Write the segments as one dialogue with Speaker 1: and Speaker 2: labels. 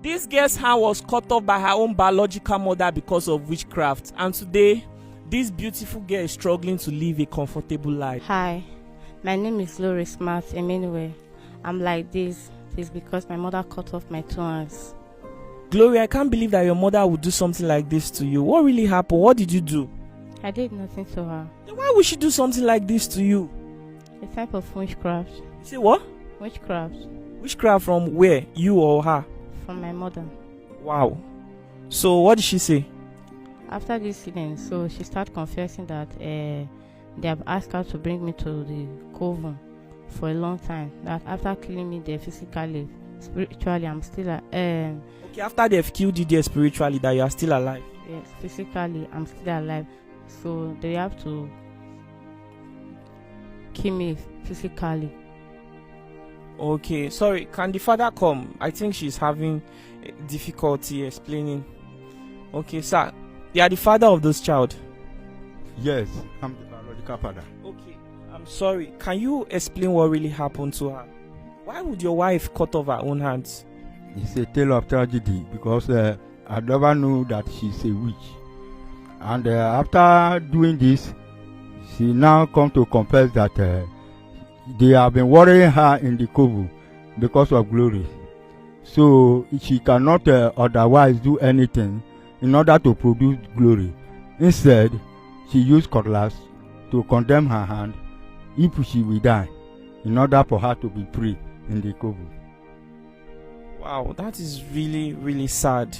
Speaker 1: This girl's hand was cut off by her own biological mother because of witchcraft, and today, this beautiful girl is struggling to live a comfortable life.
Speaker 2: Hi, my name is Lori Smart Emmanuel. I'm like this. It's because my mother cut off my 2 hands.
Speaker 1: Glory, I can't believe that your mother would do something like this to you. What really happened? What did you do?
Speaker 2: I did nothing to her.
Speaker 1: Then why would she do something like this to you?
Speaker 2: A type of witchcraft.
Speaker 1: You say what?
Speaker 2: Witchcraft.
Speaker 1: Witchcraft from where? You or her?
Speaker 2: From my mother.
Speaker 1: Wow. So what did she say?
Speaker 2: After this incident, so she started confessing that they have asked her to bring me to the coven for a long time. That after killing me there physically, spiritually, I'm still
Speaker 1: Okay, after they've killed you there spiritually, that you are still alive.
Speaker 2: yes, physically, I'm still alive. So they have to kill me physically.
Speaker 1: Okay, sorry, can the father come? I think she's having difficulty explaining. Okay, sir, you are the father of this child.
Speaker 3: Yes, I'm the biological father.
Speaker 1: Okay, I'm sorry. Can you explain what really happened to her? Why would your wife cut off her own hands?
Speaker 3: It's a tale of tragedy because I never knew that she's a witch. And after doing this, she now come to confess that they have been worrying her in the coven because of Glory. So she cannot otherwise do anything in order to produce Glory. Instead, she used cutlass to condemn her hand if she will die, in order for her to be free in the coven.
Speaker 1: Wow, that is really, really sad.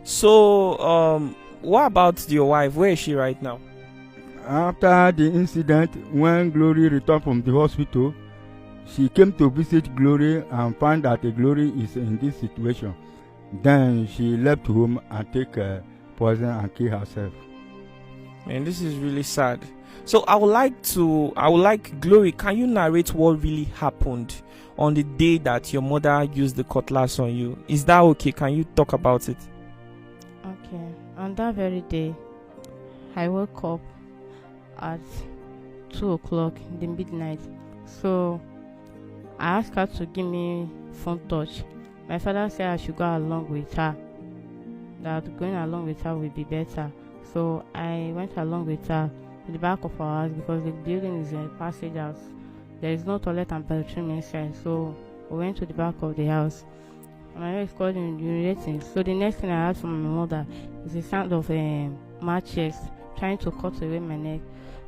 Speaker 1: So, what about your wife? Where is she right now?
Speaker 3: After the incident, when Glory returned from the hospital, she came to visit Glory and found that Glory is in this situation. Then she left home and take poison and kill herself.
Speaker 1: Man, this is really sad. So I would like Glory, can you narrate what really happened on the day that your mother used the cutlass on you? Is that okay? Can you talk about it?
Speaker 2: Okay. On that very day, I woke up at 2 o'clock in the midnight. So I asked her to give me phone touch. My father said I should go along with her, that going along with her will be better. So I went along with her to the back of our house because the building is a passage house. There is no toilet and bathroom inside. So we went to the back of the house. My wife called in urinating. So the next thing I heard from my mother is the sound of matches trying to cut away my neck.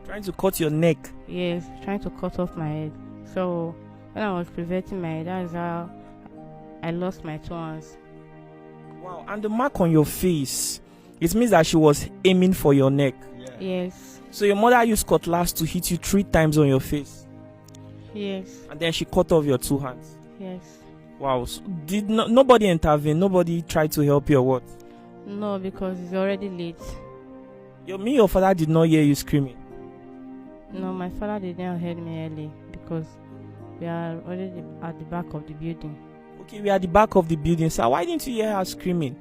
Speaker 1: Trying to cut your neck?
Speaker 2: Yes, trying to cut off my head. So when I was preventing my head, that's how I lost my 2 hands.
Speaker 1: Wow, and the mark on your face, it means that she was aiming for your neck.
Speaker 2: Yes.
Speaker 1: So your mother used cutlass to hit you 3 times on your face?
Speaker 2: Yes.
Speaker 1: And then she cut off your 2 hands?
Speaker 2: Yes.
Speaker 1: Wow, so did nobody intervene? Nobody tried to help you or what?
Speaker 2: No, because it's already late.
Speaker 1: Your father did not hear you screaming?
Speaker 2: No, my father did not hear me early because we are already at the back of the building.
Speaker 1: Okay, we are at the back of the building. So why didn't you hear her screaming?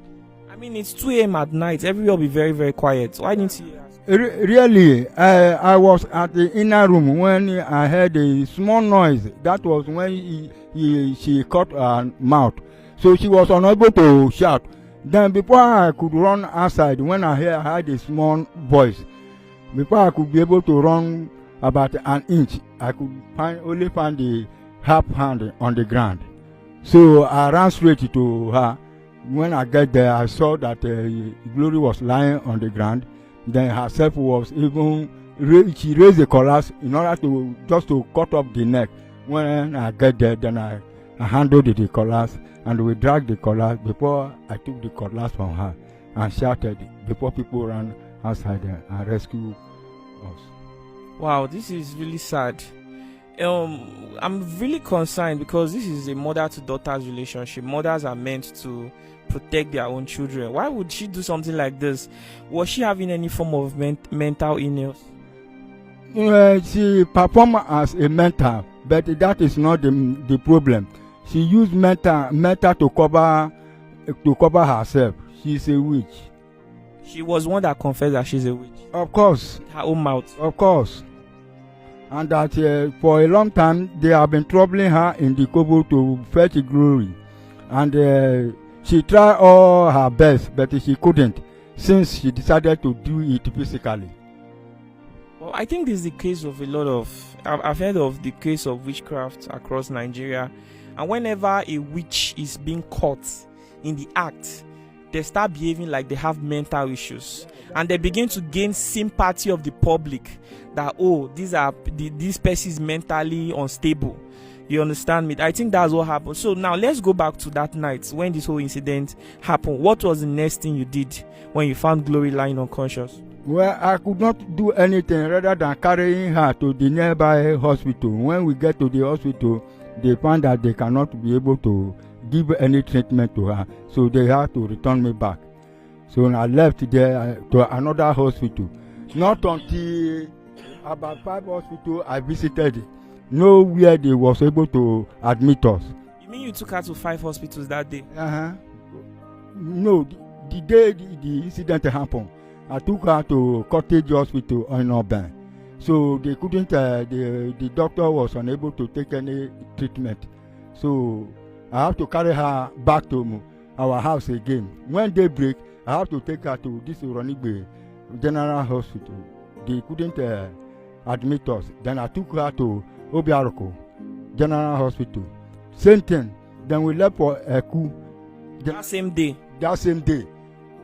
Speaker 1: I mean, it's 2 a.m. at night. Everyone will be very, very quiet. Why didn't you hear her?
Speaker 3: Really, I was at the inner room when I heard a small noise. That was when she cut her mouth. So she was unable to shout. Then before I could run outside, when I heard a small voice, before I could be able to run about an inch, I could only find the half hand on the ground. So I ran straight to her. When I get there, I saw that Glory was lying on the ground. Then herself was even, she raised the cutlass in order to just to cut off the neck. When I get there, then I handled the cutlass and we dragged the cutlass before I took the cutlass from her and shouted before people ran outside and rescued us.
Speaker 1: Wow, this is really sad. I'm really concerned because this is a mother to daughter's relationship. Mothers are meant to protect their own children. Why would she do something like this? Was she having any form of mental illness?
Speaker 3: She performed as a mentor, but that is not the problem. She used mentor to cover herself. She's a witch.
Speaker 1: She was one that confessed that she's a witch.
Speaker 3: Of course.
Speaker 1: With her own mouth.
Speaker 3: Of course. And that for a long time they have been troubling her in the coven to fetch Glory. And She tried all her best, but she couldn't, since she decided to do it physically.
Speaker 1: Well, I think this is the case of a lot of. I've heard of the case of witchcraft across Nigeria, and whenever a witch is being caught in the act, they start behaving like they have mental issues, and they begin to gain sympathy of the public that, oh, this person is mentally unstable. You understand me? I think that's what happened. So now let's go back to that night when this whole incident happened. What was the next thing you did when you found Glory lying unconscious?
Speaker 3: Well, I could not do anything rather than carrying her to the nearby hospital. When we get to the hospital, they found that they cannot be able to give any treatment to her, so they had to return me back. So I left there to another hospital. Not until about 5 hospitals I visited, nowhere they was able to admit us.
Speaker 1: You mean you took her to 5 hospitals that day?
Speaker 3: No, the day the incident happened, I took her to Cottage Hospital in Auburn. So they couldn't, the doctor was unable to take any treatment. So I have to carry her back to our house again. When they break, I have to take her to this Uronigbe General Hospital. They couldn't admit us. Then I took her to Obiaroko General Hospital. Same thing. Then we left for Eku.
Speaker 1: That same day?
Speaker 3: That same day.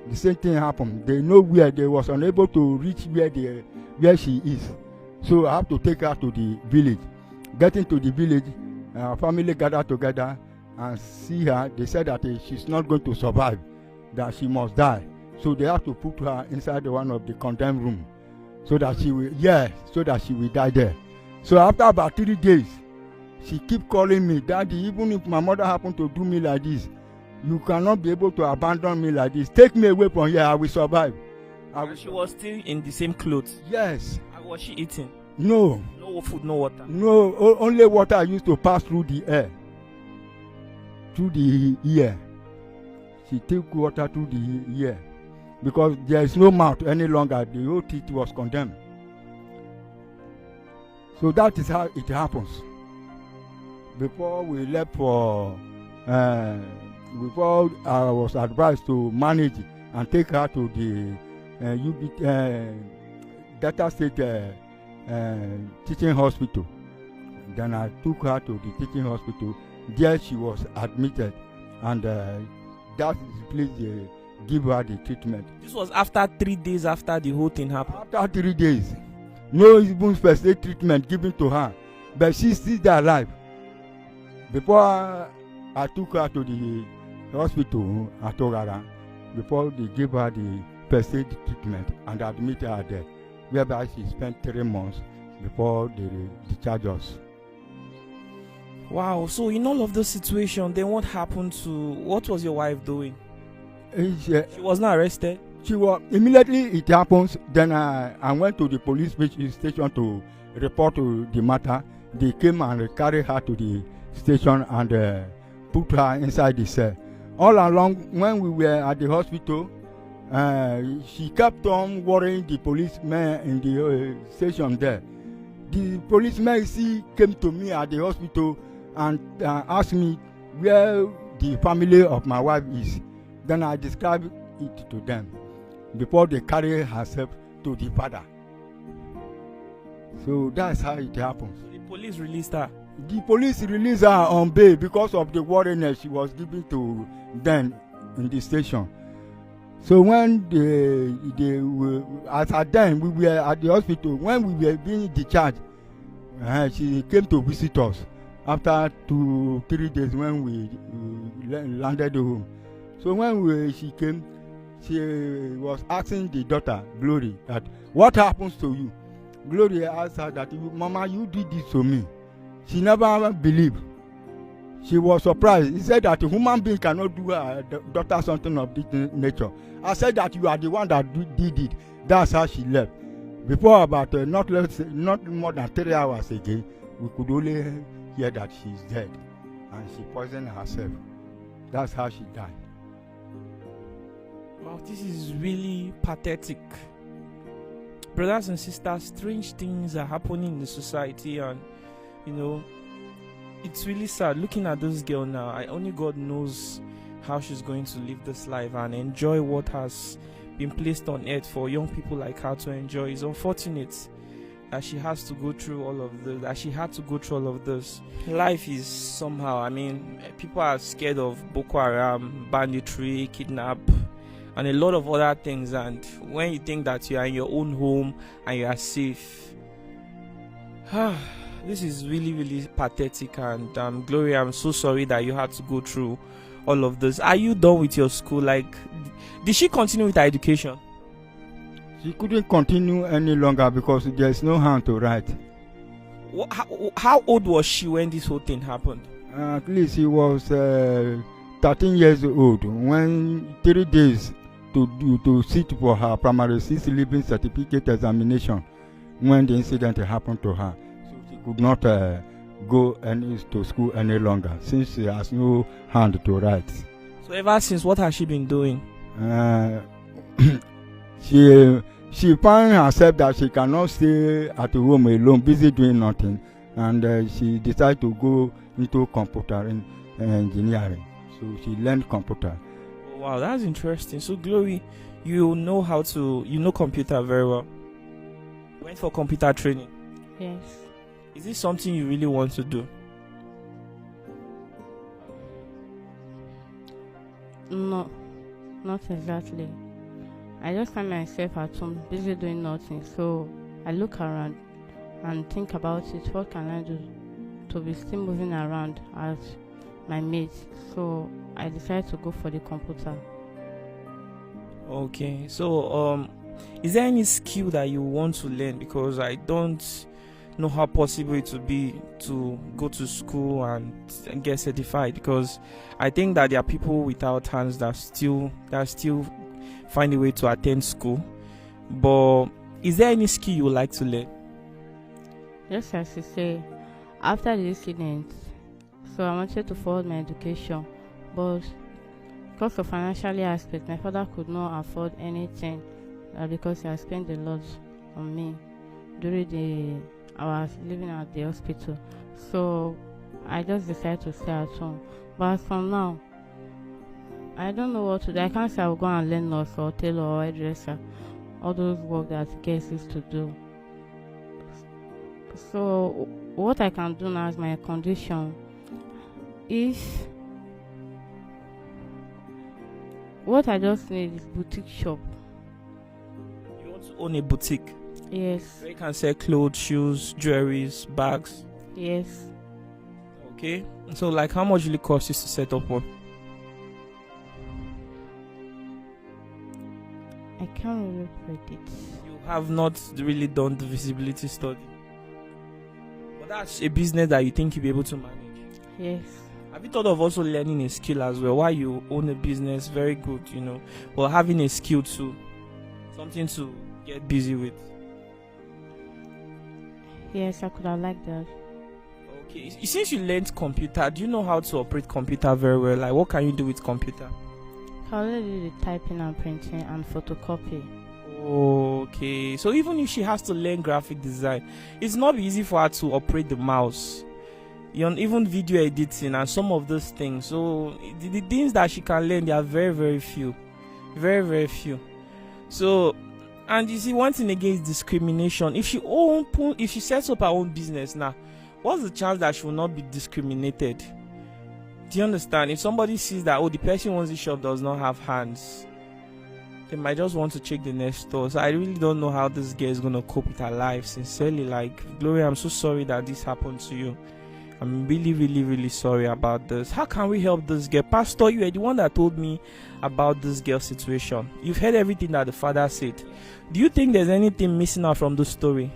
Speaker 3: The same thing happened. They know where they was unable to reach where she is. So I have to take her to the village. Getting to the village, our family gathered together and see her. They said that she's not going to survive, that she must die. So they have to put her inside one of the condemned room, so that she will die there. So after about 3 days, she keep calling me, Daddy, even if my mother happened to do me like this, you cannot be able to abandon me like this. Take me away from here, I will survive.
Speaker 1: She was still in the same clothes?
Speaker 3: Yes.
Speaker 1: Was she eating?
Speaker 3: No.
Speaker 1: No food, no water?
Speaker 3: No, only water used to pass through the air. Through the ear. She took water through the ear. Because there is no mouth any longer. The whole teeth was condemned. So that is how it happens. Before we left before I was advised to manage and take her to the Delta State Teaching Hospital. Then I took her to the teaching hospital. There she was admitted, and that is the place they give her the treatment.
Speaker 1: This was after 3 days after the whole thing happened?
Speaker 3: After 3 days. No even first aid treatment given to her, but she's still alive. Before I took her to the hospital at Ogara, before they gave her the first aid treatment and admitted her there, whereby she spent 3 months before they discharged us.
Speaker 1: Wow, so in all of those situations, then what happened what was your wife doing? She was not arrested?
Speaker 3: She was, immediately it happens, then I went to the police station to report to the matter. They came and carried her to the station and put her inside the cell. All along, when we were at the hospital, she kept on worrying the policemen in the station there. The policemen came to me at the hospital and asked me where the family of my wife is. Then I described it to them before they carry herself to the father. So that's how it happens.
Speaker 1: So the police released her?
Speaker 3: The police released her on bail because of the worriness she was giving to them in the station. So when they were, as at then we were at the hospital, when we were being discharged, she came to visit us after 2-3 days when we landed home. So when she came, she was asking the daughter, Glory, that what happens to you? Glory asked her that, Mama, you did this to me. She never believed. She was surprised. He said that a human being cannot do her daughter something of this nature. I said that you are the one that did it. That's how she left. Before about not more than 3 hours again, we could only hear that she's dead, and she poisoned herself. That's how she died.
Speaker 1: Wow, this is really pathetic. Brothers and sisters, strange things are happening in the society, and it's really sad looking at those girls now. Only God knows how she's going to live this life and enjoy what has been placed on earth for young people like her to enjoy. It's unfortunate that she has to go through all of this, that she had to go through all of this. Life is somehow, I mean, people are scared of Boko Haram, banditry, kidnap, and a lot of other things. And when you think that you are in your own home and you are safe, this is really, really pathetic. And Gloria, I'm so sorry that you had to go through all of this. Are you done with your school? Like, did she continue with her education?
Speaker 3: She couldn't continue any longer because there's no hand to write.
Speaker 1: How old was she when this whole thing happened?
Speaker 3: At least she was 13 years old when 3 days to sit for her primary 6 leaving certificate examination when the incident happened to her. So she could not go to school any longer since she has no hand to write.
Speaker 1: So ever since, what has she been doing?
Speaker 3: She found herself that she cannot stay at home alone, busy doing nothing, and she decided to go into computer engineering. So she learned computer.
Speaker 1: Wow, that's interesting. So Glory, you know computer very well. You went for computer training.
Speaker 2: Yes.
Speaker 1: Is this something you really want to do?
Speaker 2: No, not exactly. I just find myself at home busy doing nothing, so I look around and think about it. What can I do to be still moving around as my mates? So I decided to go for the computer.
Speaker 1: Okay, so is there any skill that you want to learn? Because I don't know how possible it would be to go to school and get certified, because I think that there are people without hands that still find a way to attend school. But is there any skill you would like to learn?
Speaker 2: Just as you say, after the incident, so I wanted to forward my education, but because of financial aspect, my father could not afford anything because he had spent a lot on me during I was living at the hospital. So I just decided to stay at home. But from now, I don't know what to do. I can't say I will go and learn nurse or tailor or hairdresser, all those work that girls used to do. So what I can do now is my condition. What I just need is boutique shop.
Speaker 1: You want to own a boutique?
Speaker 2: Yes.
Speaker 1: Where you can sell clothes, shoes, jewelries, bags?
Speaker 2: Yes.
Speaker 1: Okay. So like how much will it cost you to set up one?
Speaker 2: I can't really predict.
Speaker 1: You have not really done the feasibility study. But that's a business that you think you'll be able to manage.
Speaker 2: Yes.
Speaker 1: Have you thought of also learning a skill as well? While you own a business, very good, but having a skill too, something to get busy with.
Speaker 2: Yes, I could have liked that.
Speaker 1: Okay, since you learned computer, do you know how to operate computer very well? Like, what can you do with computer?
Speaker 2: I already do the typing and printing and photocopy.
Speaker 1: Okay, so even if she has to learn graphic design, it's not easy for her to operate the mouse. Even video editing and some of those things. So the things that she can learn, they are very, very few. Very, very few. So, and you see, one thing against discrimination, if she sets up her own business now, what's the chance that she will not be discriminated? Do you understand? If somebody sees that, the person who owns the shop does not have hands, they might just want to check the next door. So I really don't know how this girl is going to cope with her life. Sincerely, like, Gloria, I'm so sorry that this happened to you. I'm really, really, really sorry about this. How can we help this girl? Pastor, you are the one that told me about this girl's situation. You've heard everything that the father said. Do you think there's anything missing out from the story?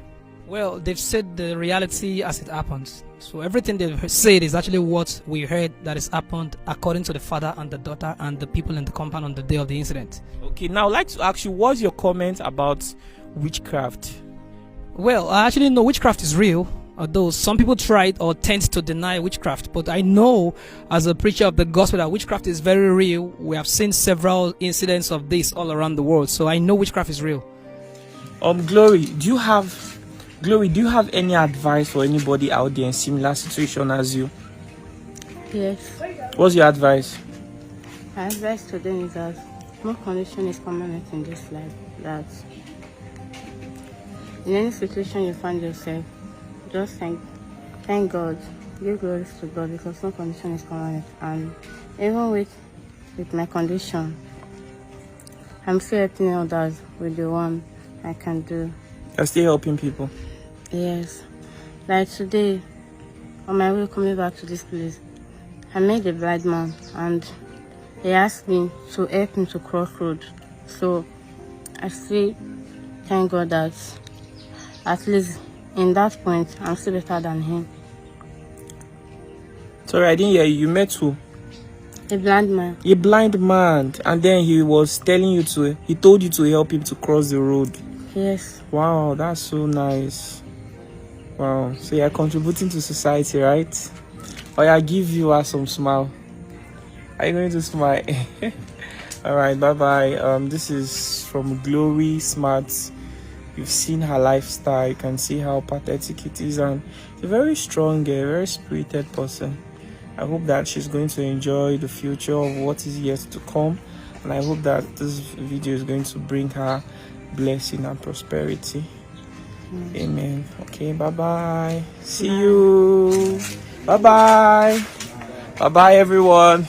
Speaker 4: Well, they've said the reality as it happens. So everything they've said is actually what we heard that has happened according to the father and the daughter and the people in the compound on the day of the incident.
Speaker 1: Okay, now I'd like to ask you, what's your comment about witchcraft?
Speaker 4: Well, I actually know witchcraft is real. Although some people try or tend to deny witchcraft, but I know as a preacher of the gospel that witchcraft is very real. We have seen several incidents of this all around the world, so I know witchcraft is real.
Speaker 1: Glory, do you have any advice for anybody out there in similar situation as you?
Speaker 2: Yes.
Speaker 1: What's your advice?
Speaker 2: My advice to them is that no condition is permanent in this life. That in any situation you find yourself, just thank God, give glory to God, because no condition is permanent. And even with my condition, I'm still helping others with the one I can do.
Speaker 1: You're still helping people.
Speaker 2: Yes. Like today, on my way coming back to this place, I met a blind man and he asked me to help him to cross road. So I still thank God that at least in that point I'm still better than him.
Speaker 1: Sorry, I didn't hear you. You met who?
Speaker 2: A blind man.
Speaker 1: A blind man, and then he told you to help him to cross the road.
Speaker 2: Yes.
Speaker 1: Wow, that's so nice. Wow, so you're contributing to society, right? Or I give you some smile. Are you going to smile? All right, bye. This is from Glory Smart. You've seen her lifestyle. You can see how pathetic it is, and a very strong, very spirited person. I hope that she's going to enjoy the future of what is yet to come, and I hope that this video is going to bring her blessing and prosperity. Amen. Okay, bye. See you. Bye, everyone.